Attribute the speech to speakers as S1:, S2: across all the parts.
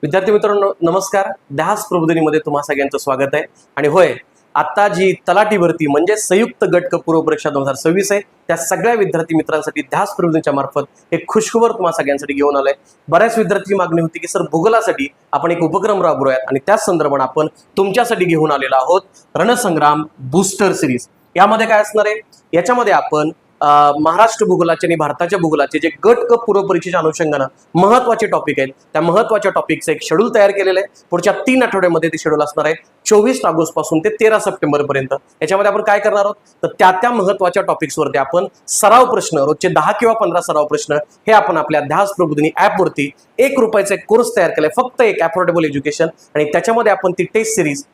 S1: विद्यार्थी मित्रांनो नमस्कार. ध्यास प्रबोधिनीमध्ये तुम्हा सगळ्यांचं स्वागत आहे. आणि होय, आता जी तलाठी भरती म्हणजे संयुक्त गट क पूर्व परीक्षा 2026 आहे, त्या सगळ्या विद्यार्थी मित्रांसाठी ध्यास प्रबोधिनीच्या मार्फत एक खुशखबर तुम्हा सगळ्यांसाठी घेऊन आलोय. बऱ्याच विद्यार्थी मागणी होती की सर भूगोलासाठी आपण एक उपक्रम राबवूयात आणि त्याच संदर्भात आपण तुमच्यासाठी घेऊन आलेलो आहोत रणसंग्राम बूस्टर सिरीज. यामध्ये काय असणार आहे, याच्यामध्ये आपण महाराष्ट्र भूगोलाचे आणि भारताच्या भूगोलाचे जे गट क पूर्व परीक्षेच्या अनुषंगानं महत्वाचे टॉपिक आहेत, त्या महत्वाच्या टॉपिकचं एक शेड्यूल तयार केलेलं आहे. पुढच्या 3 आठवड्यामध्ये ते शेड्यूल असणार आहे, 24 ऑगस्ट पासून ते 13 सप्टेंबर पर्यंत. याच्यामध्ये आपण काय करणार आहोत, तर त्या महत्वाच्या टॉपिक्सवरती आपण सराव प्रश्न, रोजचे 10 किंवा 15 सराव प्रश्न हे आपण आपल्या ध्यास प्रबोधिनी ॲपवरती ₹1 एक कोर्स तयार केलाय, फक्त एक अफोर्डेबल एज्युकेशन. आणि त्याच्यामध्ये आपण ती टेस्ट सिरीज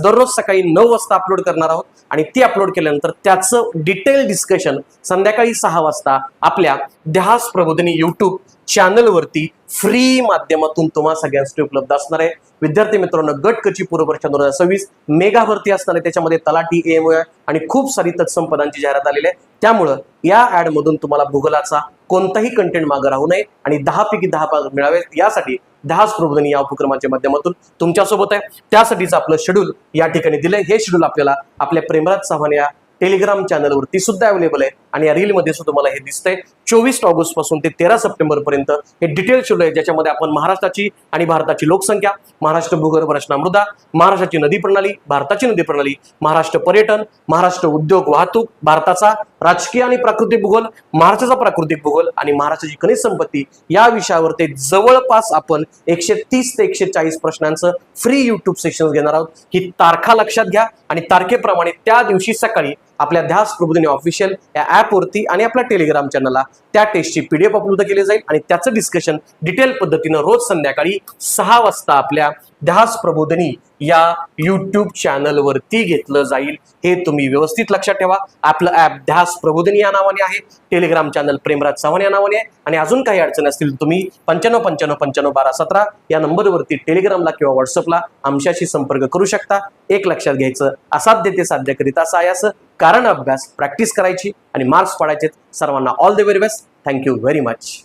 S1: दररोज सकाळी 9 वाजता अपलोड करणार आहोत. आणि ती अपलोड केल्यानंतर त्याचं डिटेल डिस्कशन संध्याकाळी 6 वाजता आपल्या ध्यास प्रबोधिनी YouTube चॅनलवरती फ्री माध्यमातून तुम्हा सगळ्यांसाठी उपलब्ध असणार आहे. विद्यार्थी मित्रांनो, गट कची पूर्व परीक्षा 2026 मेगा भरती असणार आहे. त्याच्यामध्ये तलाठी, AMOI आणि खूप सारी तत्सम पदांची जाहिरात आलेली आहे. त्यामुळं या ऍड मधून तुम्हाला भूगोलाचा कोणताही कंटेंट मागे राहू नये आणि 10 पैकी 10 पद मिळावेत, यासाठी ध्यास प्रबोधिनी या उपक्रमाच्या माध्यमातून तुमच्यासोबत आहे. त्यासाठीच आपलं शेड्यूल या ठिकाणी दिलंय. हे शेड्यूल आपल्याला आपल्या प्रेमराज चव्हाण या टेलिग्राम चॅनलवरती सुद्धा अवेलेबल आहे. आणि या रील मध्ये सुद्धा तुम्हाला हे दिसतंय. 24 ऑगस्ट पासून ते 13 सप्टेंबर पर्यंत हे डिटेल शेड्यूल आहे, ज्याच्यामध्ये आपण महाराष्ट्राची आणि भारताची लोकसंख्या, महाराष्ट्र भूगर्भ रचना मृदा, महाराष्ट्राची नदी प्रणाली, भारताची नदी प्रणाली, महाराष्ट्र पर्यटन, महाराष्ट्र उद्योग वाहतूक, भारताचा राजकीय आणि प्राकृतिक भूगोल, महाराष्ट्राचा प्राकृतिक भूगोल आणि महाराष्ट्राची खनिज संपत्ती या विषयावर ते जवळपास आपण 130 ते 140 प्रश्नांचं फ्री YouTube सेशन घेणार आहोत. ही तारखा लक्षात घ्या आणि तारखेप्रमाणे त्या दिवशी सकाळी आपल्या ध्यास प्रबोधिनी ऑफिशियल या ॲपवरती आणि आपल्या टेलिग्राम चॅनलला त्या टेस्टची PDF अपलोड केली जाईल आणि त्याचं डिस्कशन डिटेल पद्धतीनं रोज संध्याकाळी 6 वाजता आपल्या ध्यास प्रबोधिनी या YouTube चॅनलवरती घेतलं जाईल. हे तुम्ही व्यवस्थित लक्षात ठेवा. आपलं ॲप ध्यास प्रबोधिनी या नावाने आहे, टेलिग्राम चॅनल प्रेमराज चव्हाण या नावाने आहे. आणि अजून काही अडचणी असतील तुम्ही 9555551217 या नंबरवरती टेलिग्रामला किंवा व्हॉट्सअपला आमच्याशी संपर्क करू शकता. एक लक्षात घ्यायचं, असाध्य ते साध्य करीत असं कारण अभ्यास प्रॅक्टिस करायची आणि मार्क्स पाडायचे. सर्वांना all the very best. Thank you very much.